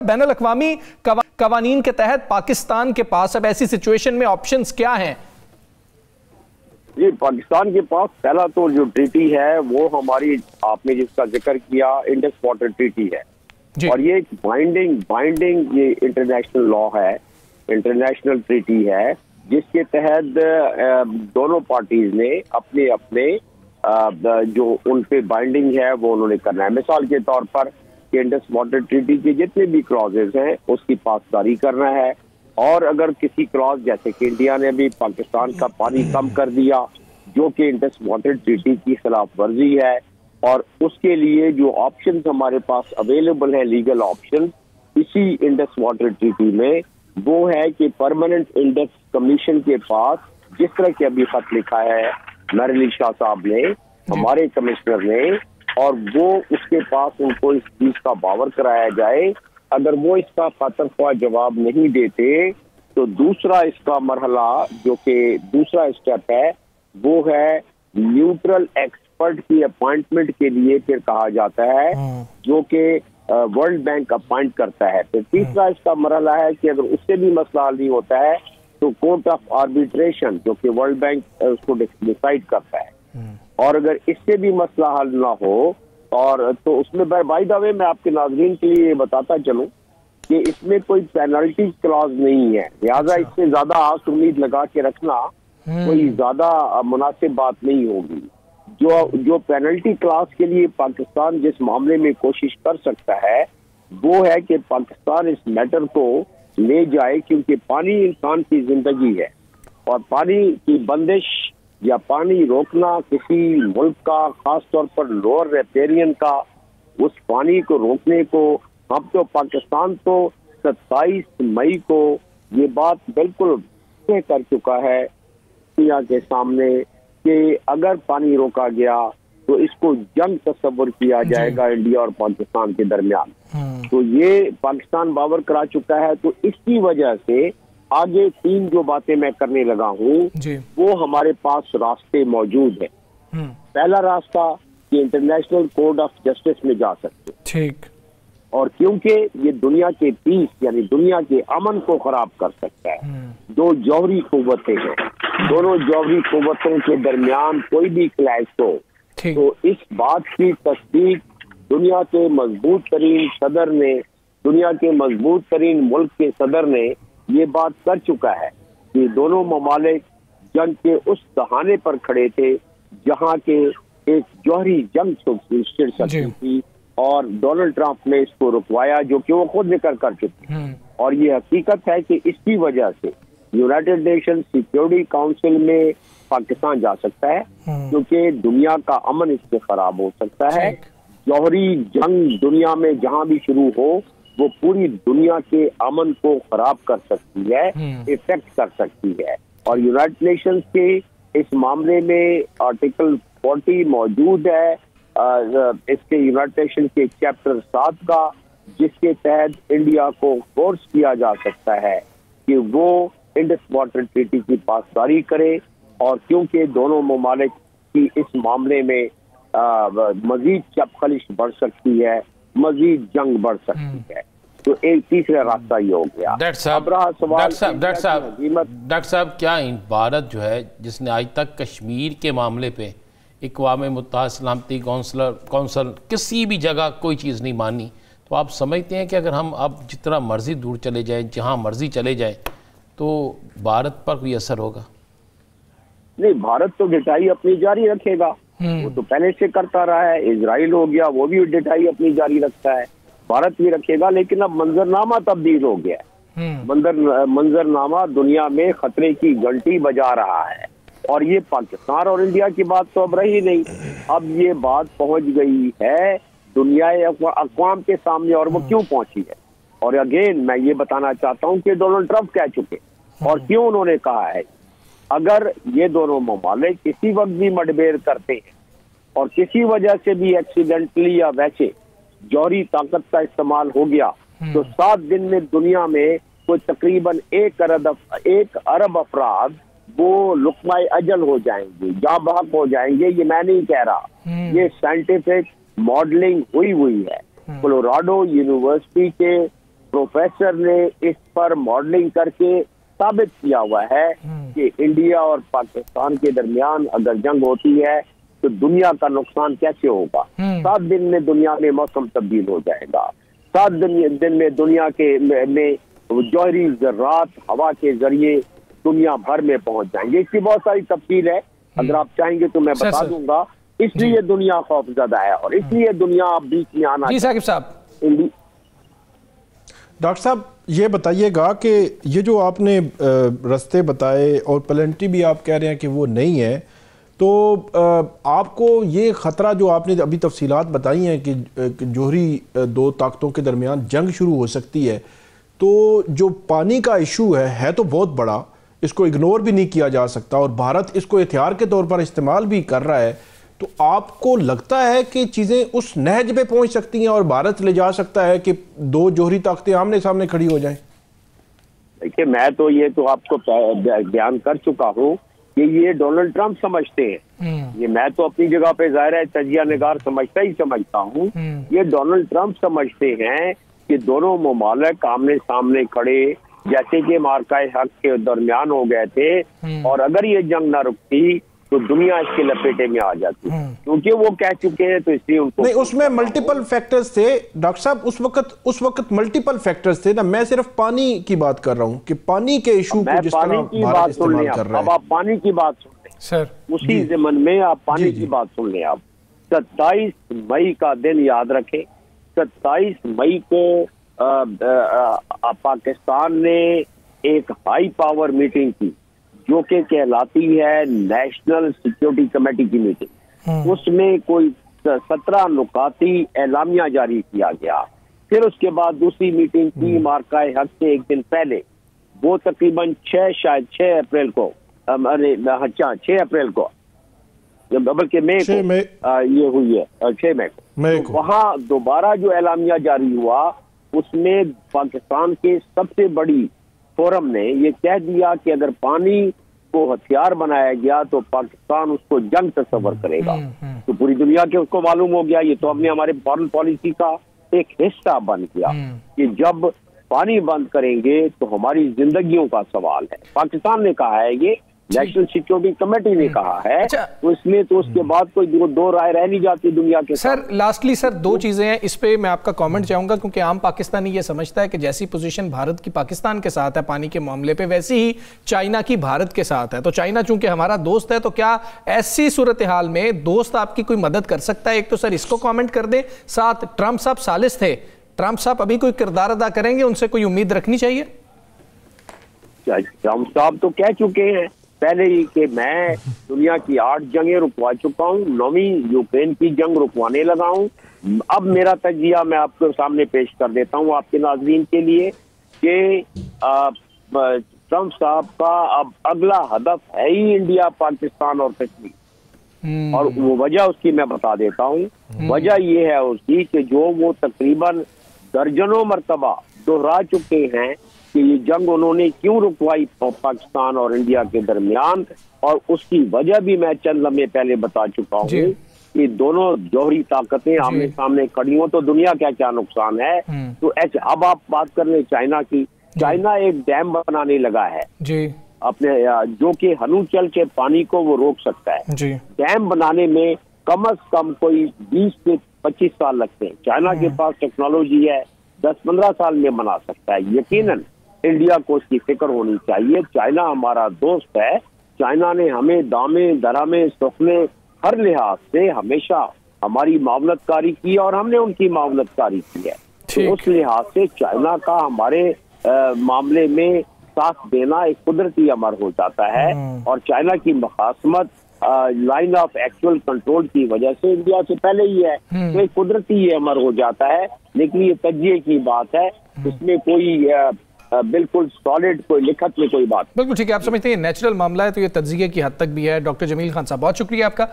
बैनुल अक़वामी कवानीन के तहत पाकिस्तान के पास अब ऐसी सिचुएशन में ऑप्शंस क्या हैं? जी, पाकिस्तान के पास पहला तो जो ट्रीटी है वो हमारी, आपने जिसका जिक्र किया, इंडस वाटर ट्रीटी है। और ये एक बाइंडिंग ये इंटरनेशनल लॉ है, इंटरनेशनल ट्रीटी है, जिसके तहत दोनों पार्टीज ने अपने अपने जो उन पे बाइंडिंग है वो उन्होंने करना है। मिसाल के तौर पर इंडस वाटर ट्रीटी के जितने भी क्लॉजेज हैं उसकी पासदारी करना है, और अगर किसी क्लॉज, जैसे कि इंडिया ने भी पाकिस्तान का पानी कम कर दिया जो कि इंडस वाटर ट्रीटी की खिलाफ वर्जी है, और उसके लिए जो ऑप्शन हमारे पास अवेलेबल है, लीगल ऑप्शन इसी इंडस वाटर ट्रीटी में, वो है कि परमानेंट इंडेक्स कमीशन के पास, जिस तरह के अभी खत लिखा है नरली शाह साहब ने, हमारे कमिश्नर ने, और वो उसके पास उनको इस चीज का बावर कराया जाए। अगर वो इसका खातरख्वाह जवाब नहीं देते तो दूसरा इसका मरहला, जो कि दूसरा स्टेप है, वो है न्यूट्रल एक्सपर्ट की अपॉइंटमेंट के लिए फिर कहा जाता है, जो कि वर्ल्ड बैंक अपॉइंट करता है। फिर तीसरा इसका मरहला है कि अगर उससे भी मसला हल नहीं होता है तो कोर्ट ऑफ आर्बिट्रेशन, जो कि वर्ल्ड बैंक उसको डिसाइड करता है, और अगर इससे भी मसला हल ना हो, और तो उसमें बाय द वे मैं आपके नाज़रीन के लिए बताता चलूं कि इसमें कोई पेनल्टी क्लॉज नहीं है, लिहाजा इससे ज्यादा आस उम्मीद लगा के रखना कोई ज्यादा मुनासिब बात नहीं होगी। जो पेनल्टी क्लॉज के लिए पाकिस्तान जिस मामले में कोशिश कर सकता है वो है कि पाकिस्तान इस मैटर को ले जाए, क्योंकि पानी इंसान की जिंदगी है, और पानी की बंदिश या पानी रोकना किसी मुल्क का, खास तौर पर लोअर रेपेरियन का, उस पानी को रोकने को हम तो पाकिस्तान तो 27 मई को ये बात बिल्कुल तय कर चुका है दुनिया के सामने कि अगर पानी रोका गया तो इसको जंग तस्वर किया जाएगा इंडिया और पाकिस्तान के दरमियान। तो ये पाकिस्तान बावर करा चुका है। तो इसकी वजह से आगे 3 जो बातें मैं करने लगा हूँ वो हमारे पास रास्ते मौजूद है। पहला रास्ता कि इंटरनेशनल कोर्ट ऑफ जस्टिस में जा सकते, ठीक, और क्योंकि ये दुनिया के पीस यानी दुनिया के अमन को खराब कर सकता है। 2 जौहरी कुव्वतें हैं, दोनों जौहरी कुव्वतों के दरमियान कोई भी क्लैश हो तो इस बात की तस्दीक दुनिया के मजबूत तरीन सदर ने, दुनिया के मजबूत तरीन मुल्क के सदर ने ये बात कर चुका है कि दोनों ममालिक जंग के उस दहाने पर खड़े थे जहां के एक जौहरी जंग छिड़ सकती थी, और डोनाल्ड ट्रंप ने इसको रुकवाया, जो कि वो खुद जिक्र कर चुके हैं। और ये हकीकत है कि इसकी वजह से यूनाइटेड नेशन सिक्योरिटी काउंसिल में पाकिस्तान जा सकता है, क्योंकि दुनिया का अमन इससे खराब हो सकता है। जौहरी जंग दुनिया में जहां भी शुरू हो वो पूरी दुनिया के अमन को खराब कर सकती है, इफेक्ट कर सकती है। और यूनाइटेड नेशंस के इस मामले में आर्टिकल 40 मौजूद है, इसके यूनाइटेड नेशन के चैप्टर 7 का, जिसके तहत इंडिया को फोर्स किया जा सकता है कि वो इंडस वाटर ट्रीटी की पासदारी करे, और क्योंकि दोनों ममालिक की इस मामले में मजीद चपखलिश बढ़ सकती है, मजीद जंग बढ़ सकती है, तो एक तीसरा रास्ता ये हो गया। डॉक्टर साहब, क्या भारत जो है जिसने आज तक कश्मीर के मामले पे इक़वाम मुत्तहिदा सलामती कौंसल किसी भी जगह कोई चीज़ नहीं मानी, तो आप समझते हैं कि अगर हम अब जितना मर्जी दूर चले जाएं, जहां मर्जी चले जाएं, तो भारत पर कोई असर होगा? नहीं, भारत तो डिटाई अपनी जारी रखेगा, वो तो पहले से करता रहा है। इजराइल हो गया, वो भी डिटाई अपनी जारी रखता है, भारत भी रखेगा, लेकिन अब मंजरनामा तब्दील हो गया है। मंजरनामा दुनिया में खतरे की घंटी बजा रहा है, और ये पाकिस्तान और इंडिया की बात तो अब रही नहीं, अब ये बात पहुंच गई है दुनिया अक़वाम के सामने। और वो क्यों पहुंची है, और अगेन मैं ये बताना चाहता हूं कि डोनाल्ड ट्रंप कह चुके, और क्यों उन्होंने कहा है, अगर ये दोनों ममालिक किसी वक्त भी मडबेर करते हैं और किसी वजह से भी एक्सीडेंटली या वैसे जौहरी ताकत का इस्तेमाल हो गया, तो 7 दिन में दुनिया में कोई तकरीबन 1 अरब अफराद वो लुक़्माए अजल हो जाएंगे, जाँ बहक हो जाएंगे। ये मैं नहीं कह रहा, ये साइंटिफिक मॉडलिंग हुई है। कोलोराडो यूनिवर्सिटी के प्रोफेसर ने इस पर मॉडलिंग करके साबित किया हुआ है कि इंडिया और पाकिस्तान के दरमियान अगर जंग होती है तो दुनिया का नुकसान कैसे होगा। 7 दिन में दुनिया में मौसम तब्दील हो जाएगा। 7 दिन में दुनिया के में जौहरी ज़रात हवा के जरिए दुनिया भर में पहुंच जाएंगे। इसकी बहुत सारी तफसील है, अगर आप चाहेंगे तो मैं बता दूंगा। इसलिए दुनिया खौफजदा है और इसलिए दुनिया अब बीच में आना। जी साकिब साहब। डॉक्टर साहब ये बताइएगा कि ये जो आपने रास्ते बताए और प्लेंटी भी आप कह रहे हैं कि वो नहीं है, तो आपको ये ख़तरा जो आपने अभी तफसीलात बताई हैं कि जोहरी 2 ताकतों के दरमियान जंग शुरू हो सकती है, तो जो पानी का इशू है तो बहुत बड़ा, इसको इग्नोर भी नहीं किया जा सकता और भारत इसको हथियार के तौर पर इस्तेमाल भी कर रहा है। तो आपको लगता है कि चीज़ें उस नहज पे पहुंच सकती हैं और भारत ले जा सकता है कि 2 जोहरी ताकतें आमने सामने खड़ी हो जाएं? देखिए, मैं तो ये तो आपको बयान कर चुका हूँ कि ये डोनाल्ड ट्रंप समझते हैं। ये मैं तो अपनी जगह पे ज़ाहिर है तजिया निगार समझता हूँ। ये डोनाल्ड ट्रंप समझते हैं कि दोनों ममालिक आमने सामने खड़े जैसे कि मार्काए हक के दरमियान हो गए थे और अगर ये जंग ना रुकती तो दुनिया इसके लपेटे में आ जाती, क्योंकि वो कह चुके हैं। तो इसलिए उनको नहीं, उसमें मल्टीपल फैक्टर्स थे डॉक्टर साहब, उस वक्त मल्टीपल फैक्टर्स थे ना। मैं सिर्फ पानी की बात कर रहा हूँ कि पानी के इशू को जिस तरह भारत इस्तेमाल कर रहा है। अब आप पानी की बात सुन लें सर, उसी ज़मन में आप पानी की बात सुन लें। आप 27 मई का दिन याद रखें। 27 मई को पाकिस्तान ने एक हाई पावर मीटिंग की जो कि कहलाती है नेशनल सिक्योरिटी कमेटी की मीटिंग। उसमें कोई 17 नुकाती एलामिया जारी किया गया। फिर उसके बाद दूसरी मीटिंग की मार्काए हक से एक दिन पहले, वो तकरीबन 6 अप्रैल को, 6 अप्रैल को बल्कि मई को ये हुई है, 6 मई को। वहाँ दोबारा जो एलामिया जारी हुआ उसमें पाकिस्तान के सबसे बड़ी फोरम ने ये कह दिया कि अगर पानी को हथियार बनाया गया तो पाकिस्तान उसको जंग तस्वर करेगा। तो पूरी दुनिया के उसको मालूम हो गया। ये तो हमने हमारे फॉरेन पॉलिसी का एक हिस्सा बन गया कि जब पानी बंद करेंगे तो हमारी जिंदगियों का सवाल है। पाकिस्तान ने कहा है, ये नेशनल सिक्योरिटी कमेटी ने कहा है। अच्छा, तो इसमें तो उसके बाद कोई दो राय रह नहीं जाती दुनिया के। सर लास्टली सर 2 चीजें हैं, इस पे मैं आपका कमेंट चाहूंगा, क्योंकि आम पाकिस्तानी ये समझता है कि जैसी पोजीशन भारत की पाकिस्तान के साथ है पानी के मामले पे, वैसी ही चाइना की भारत के साथ है। तो चाइना चूंकि हमारा दोस्त है, तो क्या ऐसी सूरत हाल में दोस्त आपकी कोई मदद कर सकता है? एक तो सर इसको कॉमेंट कर दें। साथ ट्रंप साहब सालिस थे, ट्रंप साहब अभी कोई किरदार अदा करेंगे? उनसे कोई उम्मीद रखनी चाहिए? ट्रंप साहब तो कह चुके हैं पहले ही कि मैं दुनिया की 8 जंगें रुकवा चुका हूँ, 9वीं यूक्रेन की जंग रुकवाने लगा हूँ। अब मेरा तजिया मैं आपके सामने पेश कर देता हूँ आपके नाज़रीन के लिए कि ट्रंप साहब का अब अगला हदफ है ही इंडिया, पाकिस्तान और कश्मीर। और वो वजह उसकी मैं बता देता हूँ। वजह ये है उसकी कि जो वो तकरीबन दर्जनों मरतबा दोहरा चुके हैं कि ये जंग उन्होंने क्यों रुकवाई पाकिस्तान और इंडिया के दरमियान, और उसकी वजह भी मैं चंद लम्हे पहले बता चुका हूँ कि दोनों जौहरी ताकतें आमने सामने खड़ी हों तो दुनिया क्या क्या नुकसान है। तो ऐसे अब आप बात कर रहे चाइना की। चाइना एक डैम बनाने लगा है अपने, जो कि हनुचल के पानी को वो रोक सकता है। डैम बनाने में कम से कम कोई 20 से 25 साल लगते हैं। चाइना के पास टेक्नोलॉजी है, 10-15 साल में बना सकता है। यकीनन इंडिया को उसकी फिक्र होनी चाहिए। चाइना हमारा दोस्त है। चाइना ने हमें दामे दरामे सुखने हर लिहाज से हमेशा हमारी मामलतकारी की और हमने उनकी मामलतकारी की है। तो उस लिहाज से चाइना का हमारे मामले में साथ देना एक कुदरती अमर हो जाता है। और चाइना की मुखासमत लाइन ऑफ एक्चुअल कंट्रोल की वजह से इंडिया से पहले ही है, तो एक कुदरती ये अमर हो जाता है। लेकिन ये तजिए की बात है, इसमें कोई बिल्कुल सॉलिड कोई लिखत में कोई बात। बिल्कुल ठीक है, आप समझते हैं नेचुरल मामला है, तो ये तज्जिए की हद तक भी है। डॉक्टर जमील खान साहब बहुत शुक्रिया आपका।